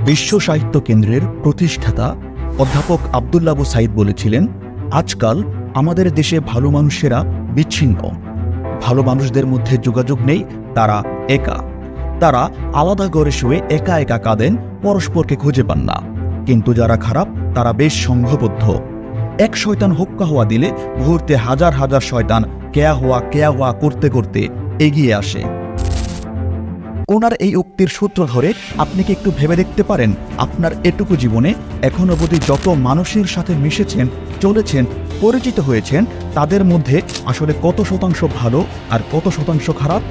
বিশ্ব সাহিত্য কেন্দ্রের প্রতিষ্ঠাতা অধ্যাপক আব্দুল্লাহ আবু সাইদ বলেছিলেন, আজকাল আমাদের দেশে ভালো মানুষেরা বিচ্ছিন্ন। ভালো মানুষদের মধ্যে যোগাযোগ নেই, তারা একা। তারা আলাদা ঘরে শুয়ে একা একা কাঁদেন, পরস্পরকে খুঁজে পান না। কিন্তু যারা খারাপ তারা বেশ সংঘবদ্ধ। এক শয়তান হুক্কা হওয়া দিলে মুহূর্তে হাজার হাজার শয়তান কেয়া হওয়া করতে করতে এগিয়ে আসে। ওনার এই উক্তির সূত্র ধরে আপনি কি একটু ভেবে দেখতে পারেন, আপনার এটুকু জীবনে এখন অবধি যত মানুষের সাথে মিশেছেন, চলেছেন, পরিচিত হয়েছেন, তাদের মধ্যে আসলে কত শতাংশ ভালো আর কত শতাংশ খারাপ?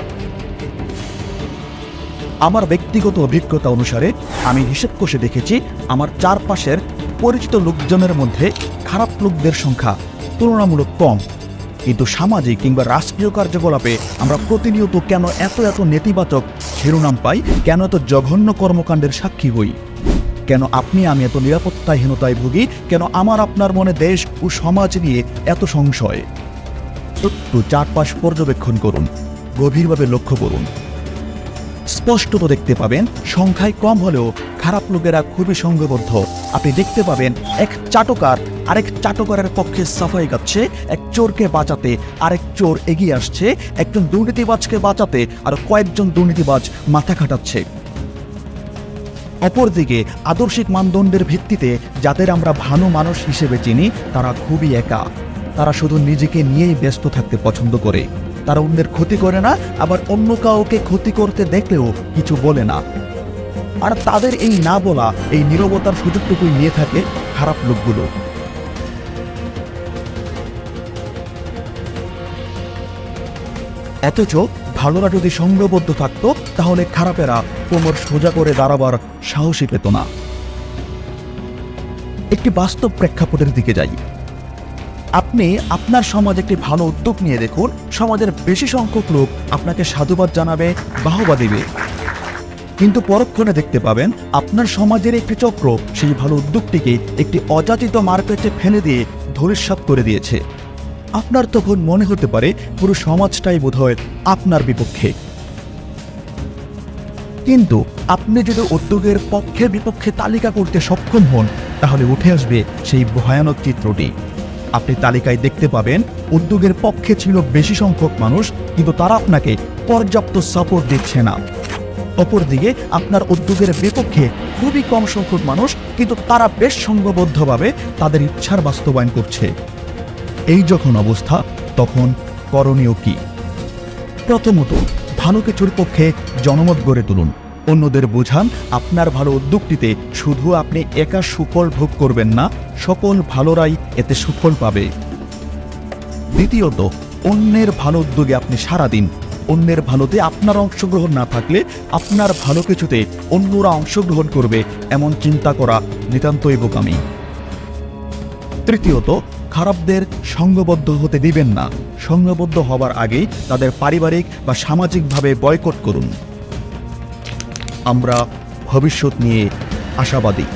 আমার ব্যক্তিগত অভিজ্ঞতা অনুসারে আমি হিসেব কষে দেখেছি, আমার চারপাশের পরিচিত লোকজনের মধ্যে খারাপ লোকদের সংখ্যা তুলনামূলক কম। কিন্তু সামাজিক কিংবা রাষ্ট্রীয় কার্যকলাপে আমরা প্রতিনিয়ত কেন এত নেতিবাচক শিরোনাম পাই, কেন এত জঘন্য কর্মকাণ্ডের সাক্ষী হই, কেন আপনি আমি এত নিরাপত্তাহীনতায় ভুগি, কেন আমার আপনার মনে দেশ ও সমাজ নিয়ে এত সংশয়? একটু চারপাশ পর্যবেক্ষণ করুন, গভীরভাবে লক্ষ্য করুন। স্পষ্টত দেখতে পাবেন সংখ্যায় কম হলেও খারাপ লোকেরা খুবই সংঘবদ্ধ। আপনি দেখতে পাবেন এক চাটকার আরেক চাটকারের পক্ষে সাফাই গাচ্ছে, এক চোরকে বাঁচাতে আরেক চোর এগিয়ে আসছে, একজন দুর্নীতিবাজকে বাঁচাতে আর কয়েকজন দুর্নীতিবাজ মাথা খাটাচ্ছে। অপরদিকে আদর্শিক মানদণ্ডের ভিত্তিতে যাদের আমরা ভালো মানুষ হিসেবে চিনি, তারা খুবই একা। তারা শুধু নিজেকে নিয়েই ব্যস্ত থাকতে পছন্দ করে। তারা অন্যের ক্ষতি করে না, আবার অন্য কাউকে ক্ষতি করতে দেখলেও কিছু বলে না। আর তাদের এই না বলা, এই নীরবতার সুযোগটুকুই নিয়ে থাকে খারাপ লোকগুলো। অথচ ভালোরা যদি সংঘবদ্ধ থাকত, তাহলে খারাপেরা কোমর সোজা করে দাঁড়াবার সাহসী পেত না। একটি বাস্তব প্রেক্ষাপটের দিকে যাই। আপনি আপনার সমাজে একটি ভালো উদ্যোগ নিয়ে দেখুন, সমাজের বেশি সংখ্যক লোক আপনাকে সাধুবাদ জানাবে, বাহবা দেবে। কিন্তু পরক্ষণে দেখতে পাবেন আপনার সমাজের একটি চক্র সেই ভালো উদ্যোগটিকে একটি অযাচিত মারপেটে ফেলে দিয়ে ধূলিসাৎ করে দিয়েছে। আপনার তখন মনে হতে পারে পুরো সমাজটাই বোধহয় আপনার বিপক্ষে। কিন্তু আপনি যদি উদ্যোগের পক্ষে বিপক্ষে তালিকা করতে সক্ষম হন, তাহলে উঠে আসবে সেই ভয়ানক চিত্রটি। আপনি তালিকায় দেখতে পাবেন উদ্যোগের পক্ষে ছিল বেশি সংখ্যক মানুষ, কিন্তু তারা আপনাকে পর্যাপ্ত সাপোর্ট দিচ্ছে না। অপরদিকে আপনার উদ্যোগের বিপক্ষে খুবই কম সংখ্যক মানুষ, কিন্তু তারা বেশ সংঘবদ্ধভাবে তাদের ইচ্ছার বাস্তবায়ন করছে। এই যখন অবস্থা, তখন করণীয় কি? প্রথমত, ভালো কিছুর পক্ষে জনমত গড়ে তুলুন। অন্যদের বোঝান আপনার ভালো উদ্যোগটিতে শুধু আপনি একা সুফল ভোগ করবেন না, সকল ভালোরাই এতে সুফল পাবে। দ্বিতীয়ত, অন্যের ভালো উদ্যোগে আপনি সারা দিন। অন্যের ভালোতে আপনার অংশগ্রহণ না থাকলে আপনার ভালো কিছুতে অন্যরা অংশগ্রহণ করবে, এমন চিন্তা করা নিতান্তই বোকামি। তৃতীয়ত, খারাপদের সংঘবদ্ধ হতে দিবেন না। সংঘবদ্ধ হবার আগেই তাদের পারিবারিক বা সামাজিকভাবে বয়কট করুন। আমরা ভবিষ্যৎ নিয়ে আশাবাদী।